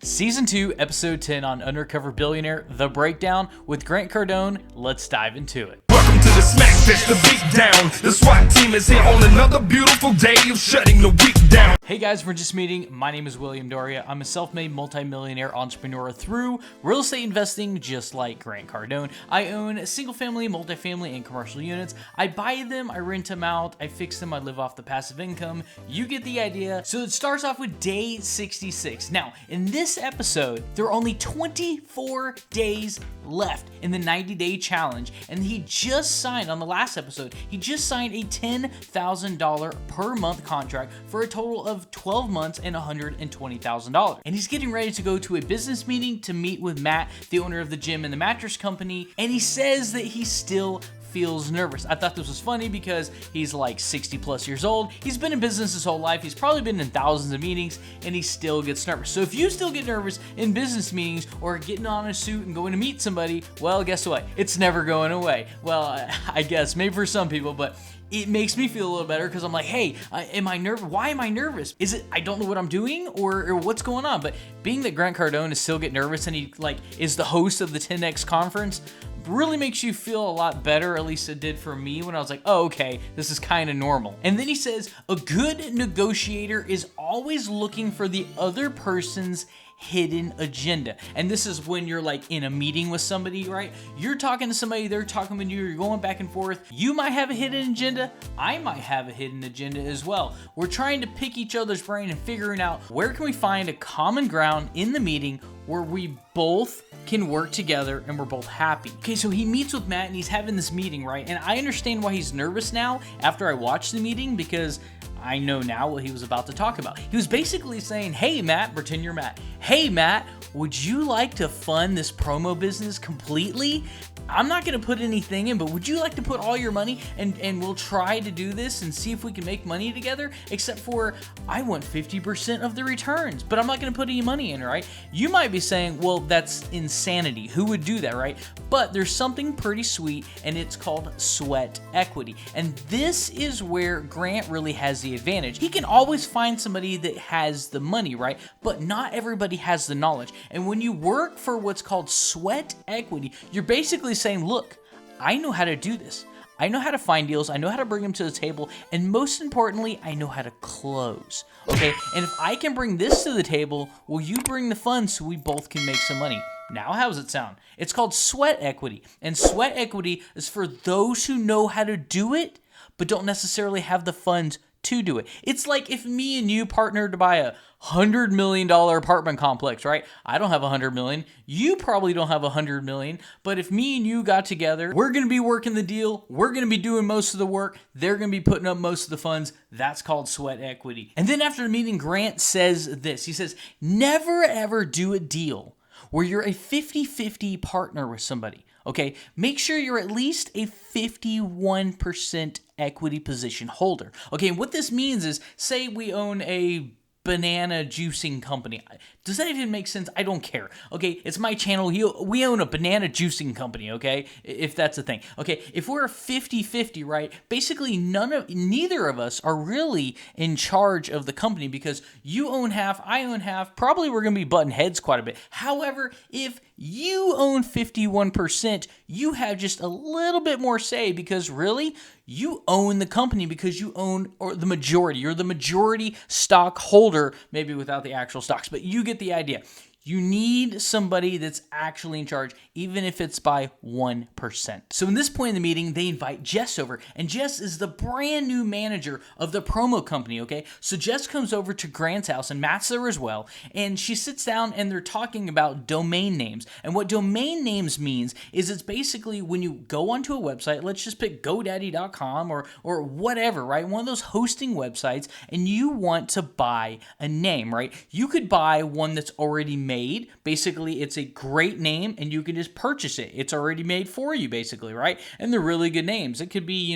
Season 2, Episode 10 on Undercover Billionaire, The Breakdown with Grant Cardone. Let's dive into it. Welcome to the smack fest, the beat down. The SWAT team is here on another beautiful day of shutting the week down. Hey guys, we're just meeting. My name is William Dauria. I'm a self-made multi-millionaire entrepreneur through real estate investing, just like Grant Cardone. I own single-family, multifamily, and commercial units. I buy them, I rent them out, I fix them, I live off the passive income. You get the idea. So it starts off with day 66. Now, in this episode, there are only 24 days left in the 90-day challenge, and he just signed, on the last episode, he just signed a $10,000 per month contract for a total of 12 months and $120,000. And he's getting ready to go to a business meeting to meet with Matt, the owner of the gym and the mattress company, and he says that he still feels nervous. I thought this was funny because he's like 60 plus years old. He's been in business his whole life. He's probably been in thousands of meetings and he still gets nervous. So if you still get nervous in business meetings or getting on a suit and going to meet somebody, well, guess what? It's never going away. Well, I guess maybe for some people, but it makes me feel a little better because I'm like, hey, am I nervous? Why am I nervous? Is it I don't know what I'm doing or what's going on? But being that Grant Cardone is still getting nervous and he is the host of the 10X conference, really makes you feel a lot better. At least it did for me when I was like, oh, okay, this is kind of normal. And then he says, a good negotiator is always looking for the other person's hidden agenda. And this is when you're like in a meeting with somebody, right? You're talking to somebody, they're talking with you, you're going back and forth. You might have a hidden agenda. I might have a hidden agenda as well. We're trying to pick each other's brain and figuring out where can we find a common ground in the meeting where we both can work together and we're both happy. Okay, so he meets with Matt and he's having this meeting, right? And I understand why he's nervous now after I watched the meeting because I know now what he was about to talk about. He was basically saying, hey Matt, pretend you're Matt. Hey Matt, would you like to fund this promo business completely? I'm not gonna put anything in, but would you like to put all your money and we'll try to do this and see if we can make money together? Except for I want 50% of the returns, but I'm not gonna put any money in, right? You might be saying, well, that's insanity. Who would do that, right? But there's something pretty sweet and it's called sweat equity. And this is where Grant really has the advantage. He can always find somebody that has the money, right? But not everybody has the knowledge. And when you work for what's called sweat equity, you're basically saying, look, I know how to do this. I know how to find deals. I know how to bring them to the table. And most importantly, I know how to close. Okay. And if I can bring this to the table, will you bring the funds so we both can make some money? Now, how does it sound? It's called sweat equity. And sweat equity is for those who know how to do it, but don't necessarily have the funds to do it. It's like if me and you partnered to buy a $100 million apartment complex, right? I don't have $100 million. You probably don't have $100 million. But if me and you got together, we're going to be working the deal. We're going to be doing most of the work. They're going to be putting up most of the funds. That's called sweat equity. And then after the meeting, Grant says this. He says, never ever do a deal where you're a 50-50 partner with somebody. Okay, make sure you're at least a 51% equity position holder. Okay, and what this means is, say we own a banana juicing company. Does that even make sense? I don't care. Okay, it's my channel. We own a banana juicing company, okay? If that's a thing. Okay, if we're a 50-50, right? Basically, neither of us are really in charge of the company because you own half, I own half. Probably we're going to be butting heads quite a bit. However, if you own 51%, you have just a little bit more say because really, you own the company because you own the majority. You're the majority stockholder, maybe without the actual stocks, but you get the idea. You need somebody that's actually in charge, even if it's by 1%. So in this point in the meeting, they invite Jess over, and Jess is the brand new manager of the promo company, okay? So Jess comes over to Grant's house, and Matt's there as well, and she sits down, and they're talking about domain names. And what domain names means is it's basically when you go onto a website, let's just pick GoDaddy.com or whatever, right? One of those hosting websites, and you want to buy a name, right? You could buy one that's already made. Basically, it's a great name and you can just purchase it. It's already made for you, basically, right? And they're really good names. It could be,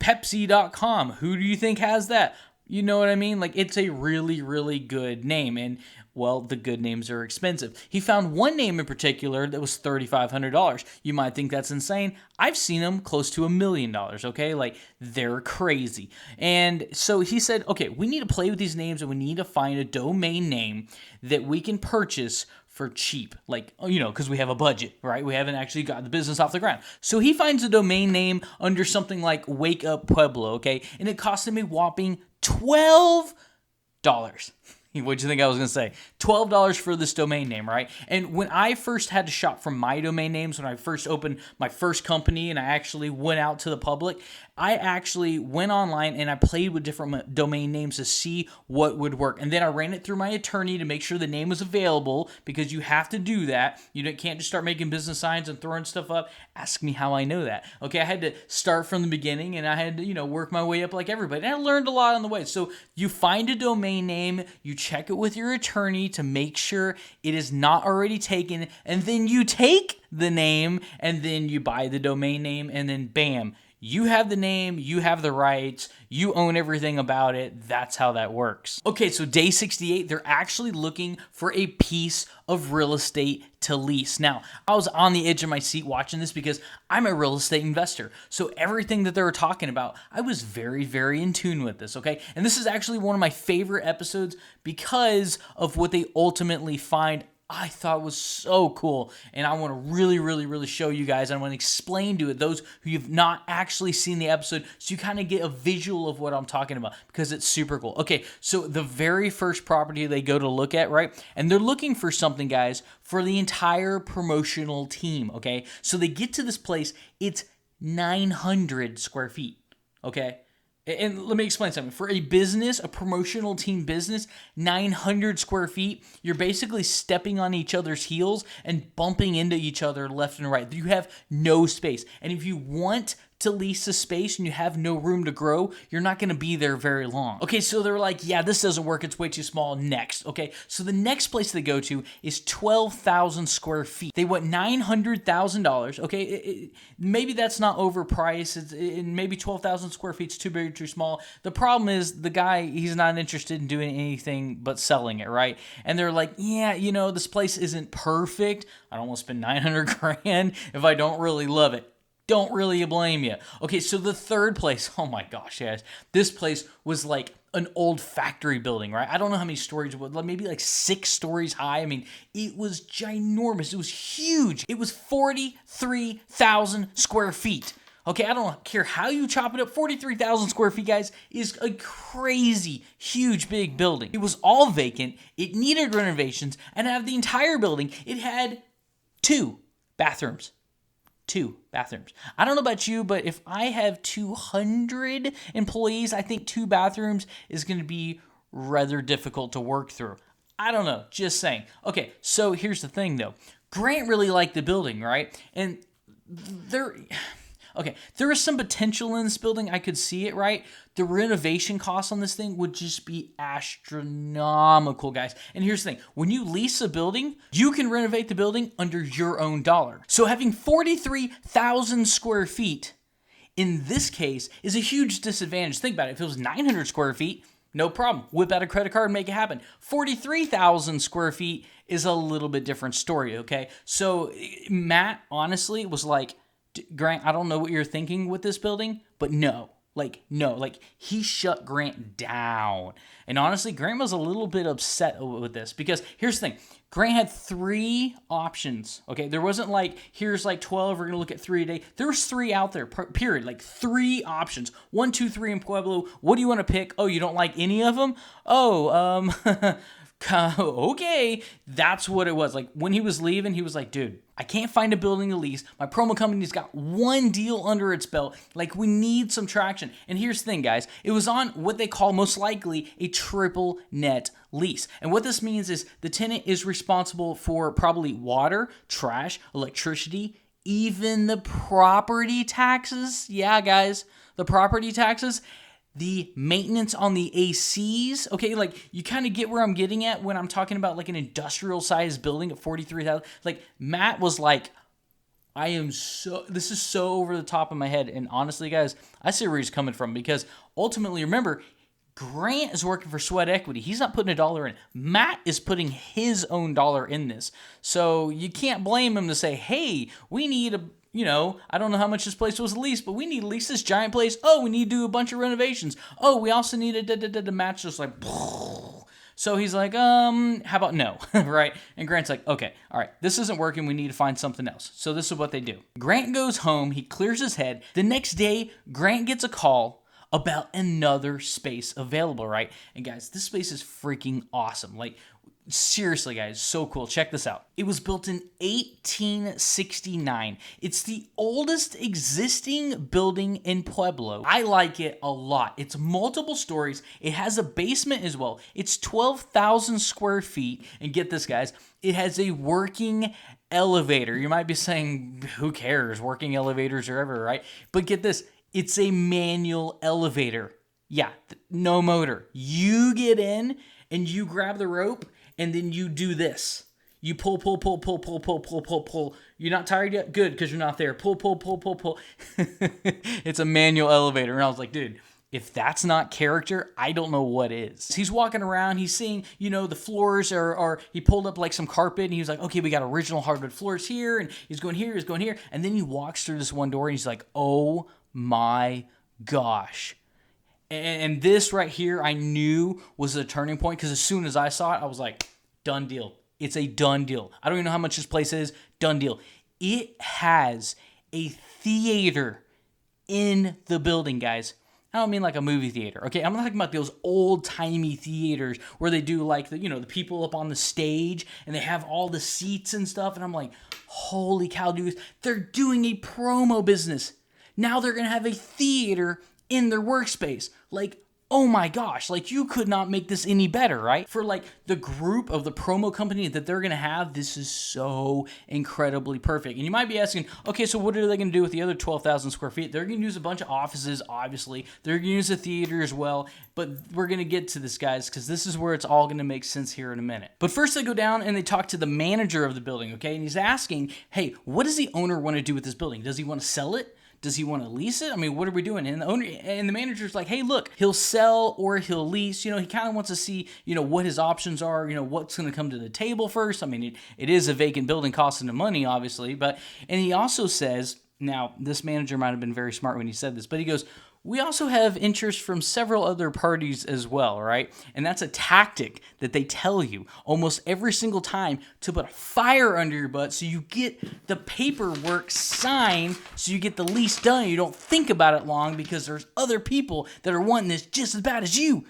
Pepsi.com. Who do you think has that? You know what I mean? Like, it's a really, really good name. And Well, the good names are expensive. He found one name in particular that was $3,500. You might think that's insane. I've seen them close to $1 million, okay? Like, they're crazy. And so he said, okay, we need to play with these names and we need to find a domain name that we can purchase for cheap, like, you know, because we have a budget, right? We haven't actually got the business off the ground. So he finds a domain name under something like Wake Up Pueblo, okay? And it cost him a whopping $12. What'd you think I was going to say? $12 for this domain name, right? And when I first had to shop for my domain names, when I first opened my first company and I actually went out to the public, I actually went online and I played with different domain names to see what would work. And then I ran it through my attorney to make sure the name was available, because you have to do that. You can't just start making business signs and throwing stuff up. Ask me how I know that. Okay, I had to start from the beginning and I had to, work my way up like everybody. And I learned a lot on the way. So you find a domain name, you check it with your attorney to make sure it is not already taken, and then you take the name and then you buy the domain name, and then bam, you have the name, you have the rights, you own everything about it. That's how that works. Okay, so day 68, they're actually looking for a piece of real estate to lease. Now, I was on the edge of my seat watching this because I'm a real estate investor. So everything that they were talking about, I was very, very in tune with this, okay? And this is actually one of my favorite episodes because of what they ultimately find. I thought was so cool, and I want to really, really, really show you guys. I want to explain to it, those who have not actually seen the episode, so you kind of get a visual of what I'm talking about, because it's super cool. Okay, so the very first property they go to look at, right? And they're looking for something, guys, for the entire promotional team, okay? So they get to this place, it's 900 square feet, okay? And let me explain something. For a business, a promotional team business, 900 square feet, you're basically stepping on each other's heels and bumping into each other left and right. You have no space. And if you want to lease a space and you have no room to grow, you're not going to be there very long. Okay, so they're like, yeah, this doesn't work. It's way too small. Next. Okay, so the next place they go to is 12,000 square feet. They want $900,000. Okay, maybe that's not overpriced. Maybe 12,000 square feet is too big or too small. The problem is the guy, he's not interested in doing anything but selling it, right? And they're like, yeah, this place isn't perfect. I don't want to spend 900 grand if I don't really love it. Don't really blame you. Okay, so the third place, oh my gosh, guys, this place was like an old factory building, right? I don't know how many stories it was, maybe like 6 stories high. I mean, it was ginormous. It was huge. It was 43,000 square feet. Okay, I don't care how you chop it up. 43,000 square feet, guys, is a crazy, huge, big building. It was all vacant. It needed renovations. And out of the entire building, it had 2 bathrooms. 2 bathrooms. I don't know about you, but if I have 200 employees, I think 2 bathrooms is going to be rather difficult to work through. I don't know, just saying. Okay, so here's the thing though. Grant really liked the building, right? And there is some potential in this building. I could see it, right? The renovation costs on this thing would just be astronomical, guys. And here's the thing. When you lease a building, you can renovate the building under your own dollar. So having 43,000 square feet in this case is a huge disadvantage. Think about it. If it was 900 square feet, no problem. Whip out a credit card and make it happen. 43,000 square feet is a little bit different story, okay? So Matt honestly was like, Grant, I don't know what you're thinking with this building, but no, he shut Grant down. And honestly, Grant was a little bit upset with this because here's the thing. Grant had 3 options, okay? There wasn't like, here's like 12, we're going to look at 3 a day. There was 3 out there, period, like 3 options. 1, 2, 3 in Pueblo. What do you want to pick? Oh, you don't like any of them? Okay, that's what it was. Like when he was leaving, he was like, dude, I can't find a building to lease. My promo company's got 1 deal under its belt. Like we need some traction. And here's the thing, guys. It was on what they call most likely a triple net lease. And what this means is the tenant is responsible for probably water, trash, electricity, even the property taxes. Yeah, guys, the property taxes. The maintenance on the ACs, okay, like you kind of get where I'm getting at when I'm talking about like an industrial sized building at 43,000. Like Matt was like, this is so over the top of my head. And honestly, guys, I see where he's coming from because ultimately, remember, Grant is working for sweat equity. He's not putting $1 in. Matt is putting his own dollar in this. So you can't blame him to say, hey, we need I don't know how much this place was leased, but we need to lease this giant place. Oh, we need to do a bunch of renovations. Oh, we also need a match just like... So he's like, how about no, right? And Grant's like, okay, all right, this isn't working. We need to find something else. So this is what they do. Grant goes home. He clears his head. The next day, Grant gets a call about another space available, right? And guys, this space is freaking awesome. Like, seriously, guys, so cool. Check this out. It was built in 1869. It's the oldest existing building in Pueblo. I like it a lot. It's multiple stories. It has a basement as well. It's 12,000 square feet. And get this, guys, it has a working elevator. You might be saying, who cares? Working elevators are everywhere, right? But get this, it's a manual elevator. Yeah, no motor. You get in and you grab the rope, and then you do this. You pull. You're not tired yet? Good, because you're not there. Pull. It's a manual elevator. And I was like, dude, if that's not character, I don't know what is. He's walking around. He's seeing, the floors are he pulled up like some carpet, and he was like, okay, we got original hardwood floors here. And he's going here. And then he walks through this one door, and he's like, oh my gosh. And this right here, I knew was a turning point, because as soon as I saw it, I was like, done deal. It's a done deal. I don't even know how much this place is. Done deal. It has a theater in the building, guys. I don't mean like a movie theater, okay? I'm not talking about those old-timey theaters where they do like the people up on the stage and they have all the seats and stuff. And I'm like, holy cow, dude. They're doing a promo business. Now they're going to have a theater in their workspace. Like, oh my gosh, like you could not make this any better, right? For like the group of the promo company that they're going to have, this is so incredibly perfect. And you might be asking, okay, so what are they going to do with the other 12,000 square feet? They're going to use a bunch of offices, obviously. They're going to use a theater as well. But we're going to get to this, guys, because this is where it's all going to make sense here in a minute. But first they go down and they talk to the manager of the building, okay? And he's asking, hey, what does the owner want to do with this building? Does he want to sell it? Does he want to lease it? I mean, what are we doing? And the manager's like, hey, look, he'll sell or he'll lease. He kind of wants to see, what his options are, what's going to come to the table first. I mean, it is a vacant building costing him money, obviously. And he also says, now, this manager might have been very smart when he said this, but he goes, we also have interest from several other parties as well, right? And that's a tactic that they tell you almost every single time to put a fire under your butt so you get the paperwork signed, so you get the lease done. You don't think about it long because there's other people that are wanting this just as bad as you,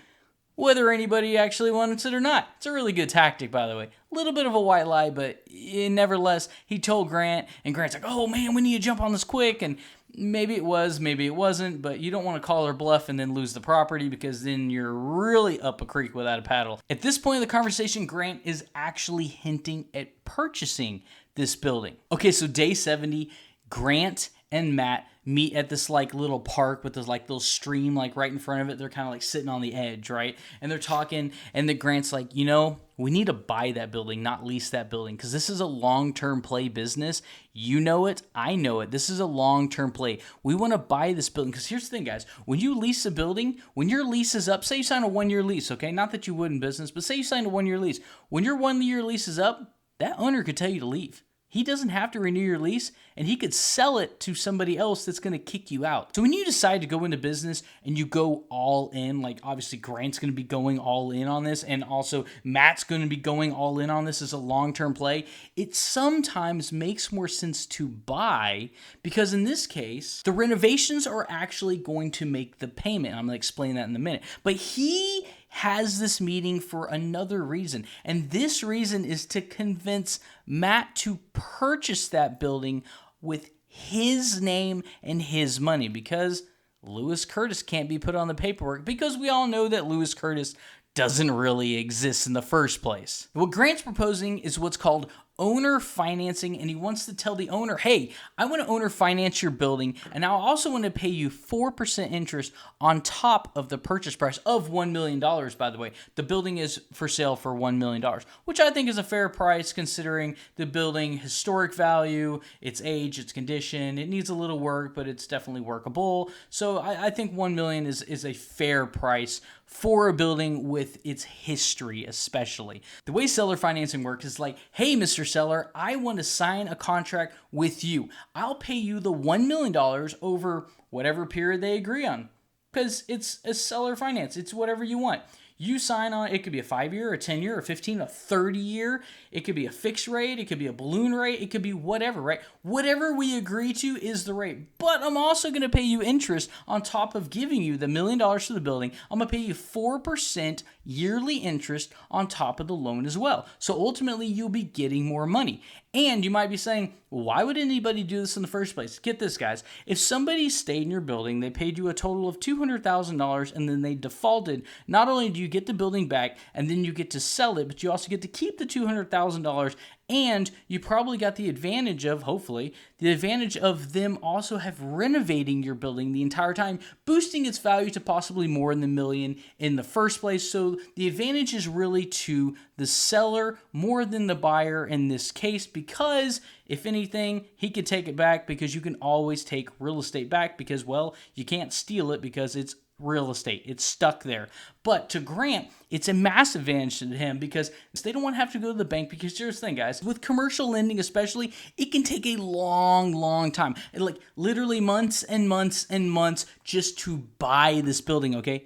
whether anybody actually wants it or not. It's a really good tactic, by the way. A little bit of a white lie, but nevertheless, he told Grant, and Grant's like, oh man, we need to jump on this quick. And maybe it was, maybe it wasn't, but you don't want to call her bluff and then lose the property, because then you're really up a creek without a paddle. At this point in the conversation, Grant is actually hinting at purchasing this building. Okay, so day 70, Grant and Matt meet at this like little park with this like little stream like right in front of it. They're kind of like sitting on the edge, right? And they're talking, and the Grant's like, we need to buy that building, not lease that building, because this is a long-term play business. You know it, I know it. This is a long-term play. We want to buy this building, because here's the thing, guys. When you lease a building, when your lease is up, say you sign a 1-year lease, okay? Not that you would in business, but say you sign a 1-year lease. When your 1-year lease is up, that owner could tell you to leave. He doesn't have to renew your lease, and he could sell it to somebody else that's going to kick you out. So when you decide to go into business and you go all in, like obviously Grant's going to be going all in on this, and also Matt's going to be going all in on this as a long-term play, it sometimes makes more sense to buy, because in this case, the renovations are actually going to make the payment. I'm going to explain that in a minute. But he has this meeting for another reason, and this reason is to convince Matt to purchase that building with his name and his money, because Lewis Curtis can't be put on the paperwork, because we all know that Lewis Curtis doesn't really exist in the first place. What Grant's proposing is what's called owner financing, and he wants to tell the owner, hey, I want to owner finance your building, and I also want to pay you 4% interest on top of the purchase price of $1 million, by the way. The building is for sale for $1 million, which I think is a fair price considering the building historic value, its age, its condition. It needs a little work, but it's definitely workable. So I think $1 million is a fair price for a building with its history, especially. The way seller financing works is like, hey, Mr. Seller, I want to sign a contract with you. I'll pay you the $1 million over whatever period they agree on, because it's a seller finance. It's whatever you want. You sign on, it could be a 5-year, a 10-year, a 15, a 30-year. It could be a fixed rate. It could be a balloon rate. It could be whatever, right? Whatever we agree to is the rate. But I'm also going to pay you interest on top of giving you the $1 million to the building. I'm going to pay you 4% yearly interest on top of the loan as well. So ultimately, you'll be getting more money. And you might be saying, why would anybody do this in the first place? Get this, guys. If somebody stayed in your building, they paid you a total of $200,000, and then they defaulted, not only do you get the building back, and then you get to sell it, but you also get to keep the $200,000, and you probably got the advantage of, hopefully, the advantage of them also have renovating your building the entire time, boosting its value to possibly more than $1 million in the first place. So the advantage is really to the seller more than the buyer in this case, because if anything, he could take it back, because you can always take real estate back because, well, you can't steal it because it's real estate. It's stuck there. But to Grant, it's a massive advantage to him because they don't want to have to go to the bank, because here's the thing, guys. With commercial lending especially, it can take a long time. Like literally months and months and months just to buy this building, okay?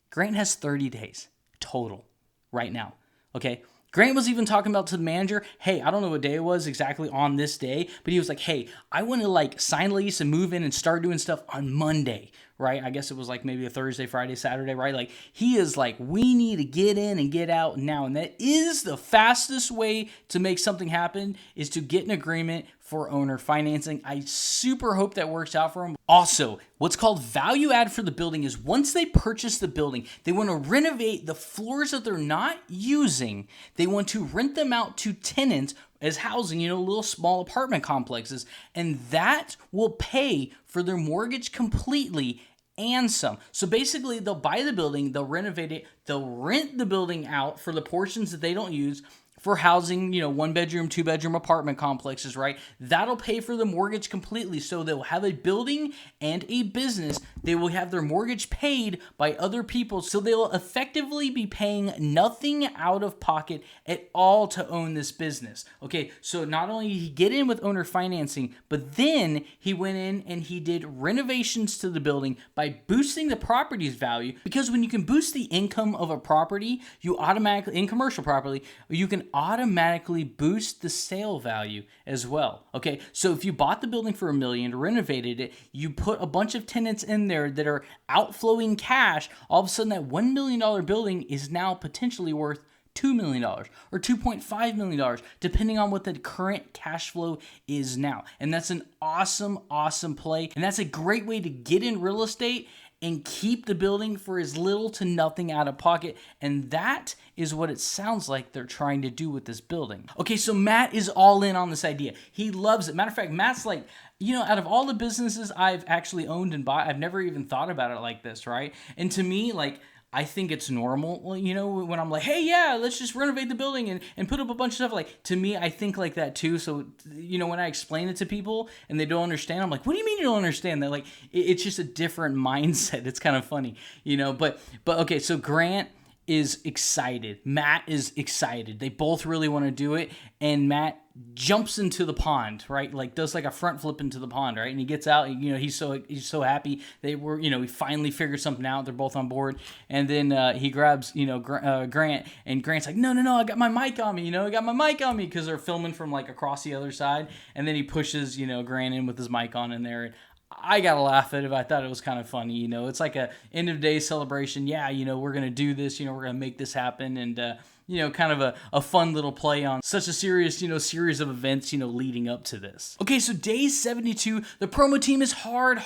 Grant has 30 days total right now, okay? Grant was even talking about to the manager, hey, I don't know what day it was exactly on this day, but he was like, hey, I want to like sign lease and move in and start doing stuff on Monday, right? I guess it was like maybe a Thursday, Friday, Saturday, right? Like he is like, we need to get in and get out now. And that is the fastest way to make something happen, is to get an agreement for owner financing. I super hope that works out for him. Also, what's called value add for the building is once they purchase the building, they want to renovate the floors that they're not using. They want to rent them out to tenants as housing, little small apartment complexes, and that will pay for their mortgage completely and some. So basically, they'll buy the building, they'll renovate it, they'll rent the building out for the portions that they don't use for housing, 1-bedroom, 2-bedroom apartment complexes, right? That'll pay for the mortgage completely. So they'll have a building and a business. They will have their mortgage paid by other people. So they'll effectively be paying nothing out of pocket at all to own this business. Okay, so not only did he get in with owner financing, but then he went in and he did renovations to the building by boosting the property's value. Because when you can boost the income of a property, you automatically, in commercial property, you can automatically boost the sale value as well. Okay, so if you bought the building for $1 million, renovated it, you put a bunch of tenants in there that are outflowing cash, all of a sudden that $1 million building is now potentially worth $2 million or $2.5 million, depending on what the current cash flow is now. And that's an awesome play. And that's a great way to get in real estate and keep the building for as little to nothing out of pocket. And that is what it sounds like they're trying to do with this building. Okay, so Matt is all in on this idea. He loves it. Matter of fact, Matt's like, out of all the businesses I've actually owned and bought, I've never even thought about it like this, right? And to me, like, I think it's normal, when I'm like, hey, yeah, let's just renovate the building and put up a bunch of stuff. Like, to me, I think like that too. So, when I explain it to people and they don't understand, I'm like, what do you mean you don't understand that? Like, it's just a different mindset. It's kind of funny, but okay. So Grant is excited. Matt is excited. They both really want to do it. And Matt jumps into the pond, right? Like does like a front flip into the pond, right? And he gets out, he's so happy. They were, he finally figured something out. They're both on board. And then he grabs, Grant, and Grant's like, no, I got my mic on me, I got my mic on me, because they're filming from like across the other side. And then he pushes, Grant in with his mic on in there. I gotta laugh at it. I thought it was kind of funny. It's like a end of day celebration. Yeah, we're gonna do this. We're gonna make this happen. And kind of a fun little play on such a serious, series of events, leading up to this. Okay, so day 72, the promo team is hard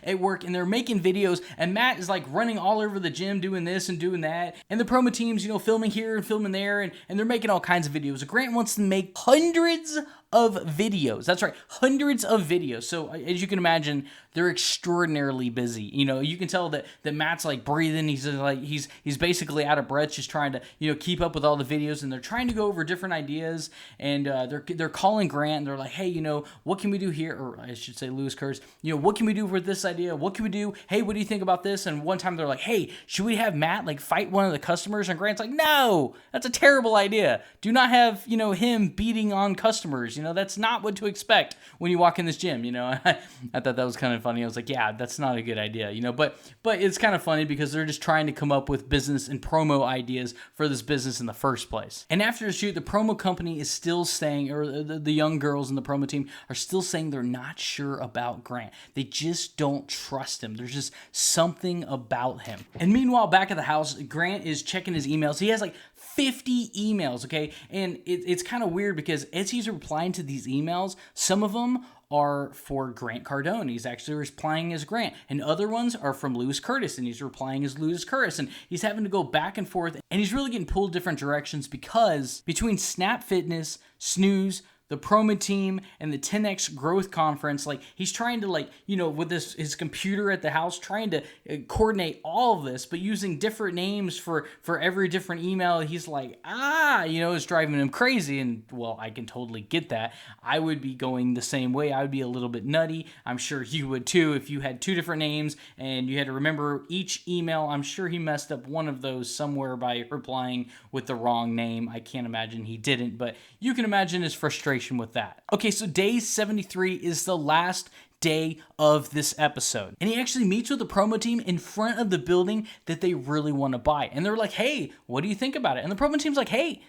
at work, and they're making videos, and Matt is like running all over the gym doing this and doing that, and the promo team's, filming here and filming there, and they're making all kinds of videos. Grant wants to make hundreds of videos. That's right, hundreds of videos. So as you can imagine, they're extraordinarily busy. You can tell that Matt's like breathing. He's basically out of breath, just trying to keep up with all the videos, and they're trying to go over different ideas. And they're calling Grant, and they're like, hey, what can we do here? Or I should say, Lewis Curtis. What can we do with this idea? What can we do? Hey, what do you think about this? And one time they're like, hey, should we have Matt like fight one of the customers? And Grant's like, no, that's a terrible idea. Do not have him beating on customers. That's not what to expect when you walk in this gym. I thought that was kind of funny. I was like, yeah, that's not a good idea. But it's kind of funny because they're just trying to come up with business and promo ideas for this business in the first place. And after the shoot, the promo company is still saying, or the young girls in the promo team are still saying they're not sure about Grant. They just don't trust him. There's just something about him. And meanwhile, back at the house, Grant is checking his emails. He has like 50 emails, okay? And it's kind of weird because as he's replying to these emails, some of them are for Grant Cardone. He's actually replying as Grant. And other ones are from Lewis Curtis, and he's replying as Lewis Curtis. And he's having to go back and forth, and he's really getting pulled different directions because between Snap Fitness, Snooze, the promo team, and the 10X growth conference, like he's trying to with his computer at the house, trying to coordinate all of this, but using different names for every different email. He's like, it's driving him crazy. And well, I can totally get that. I would be going the same way. I would be a little bit nutty. I'm sure you would too if you had two different names and you had to remember each email. I'm sure he messed up one of those somewhere by replying with the wrong name. I can't imagine he didn't, but you can imagine his frustration with that. Okay, so day 73 is the last day of this episode. And he actually meets with the promo team in front of the building that they really want to buy. And they're like, hey, what do you think about it? And the promo team's like, hey,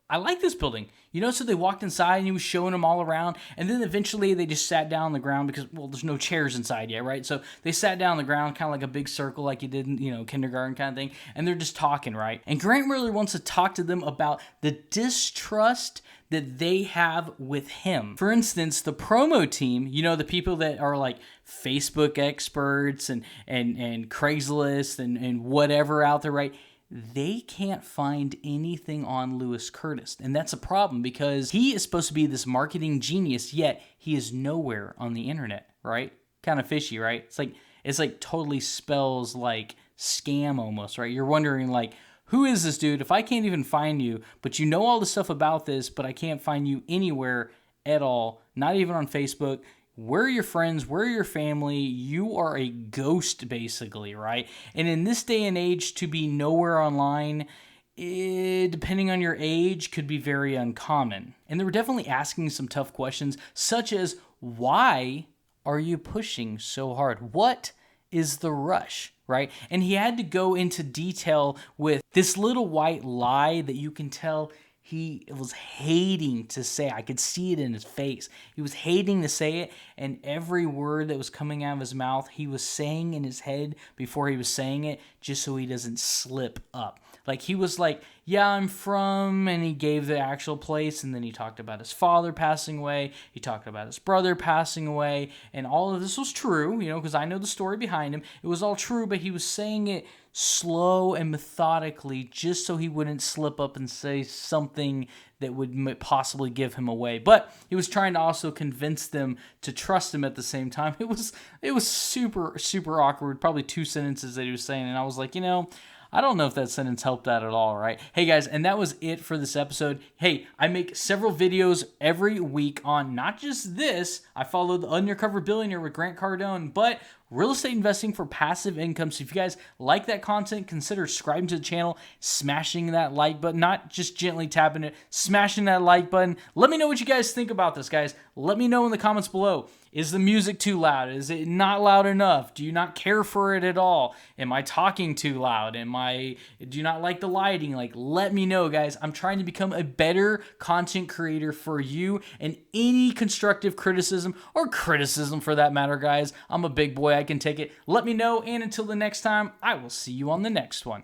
I like this building. So they walked inside and he was showing them all around. And then eventually they just sat down on the ground because, well, there's no chairs inside yet, right? So they sat down on the ground, kind of like a big circle like you did in, kindergarten kind of thing. And they're just talking, right? And Grant really wants to talk to them about the distrust that they have with him. For instance, the promo team, the people that are like Facebook experts and Craigslist and whatever out there, right? They can't find anything on Lewis Curtis. And that's a problem because he is supposed to be this marketing genius, yet he is nowhere on the internet, right? Kind of fishy, right? It's like totally spells like scam almost, right? You're wondering like, who is this dude? If I can't even find you, but you know all the stuff about this, but I can't find you anywhere at all, not even on Facebook. Where are your friends? Where are your family? You are a ghost, basically, right? And in this day and age, to be nowhere online, depending on your age, could be very uncommon. And they were definitely asking some tough questions, such as, why are you pushing so hard? What is the rush, right? And he had to go into detail with this little white lie that you can tell he was hating to say. I could see it in his face. He was hating to say it, and every word that was coming out of his mouth, he was saying in his head before he was saying it, just so he doesn't slip up. Like, he was like, yeah, I'm from, and he gave the actual place, and then he talked about his father passing away, he talked about his brother passing away, and all of this was true, because I know the story behind him. It was all true, but he was saying it slow and methodically just so he wouldn't slip up and say something that would possibly give him away. But he was trying to also convince them to trust him at the same time. It was super, super awkward, probably two sentences that he was saying, and I was like, I don't know if that sentence helped that at all, right? Hey guys, and that was it for this episode. Hey, I make several videos every week on not just this. I follow the Undercover Billionaire with Grant Cardone, but real estate investing for passive income. So if you guys like that content, consider subscribing to the channel, smashing that like button, not just gently tapping it, smashing that like button. Let me know what you guys think about this, guys. Let me know in the comments below. Is the music too loud? Is it not loud enough? Do you not care for it at all? Am I talking too loud? Do you not like the lighting? Like, let me know, guys. I'm trying to become a better content creator for you, and any constructive criticism or criticism for that matter, guys. I'm a big boy. I can take it. Let me know, and until the next time, I will see you on the next one.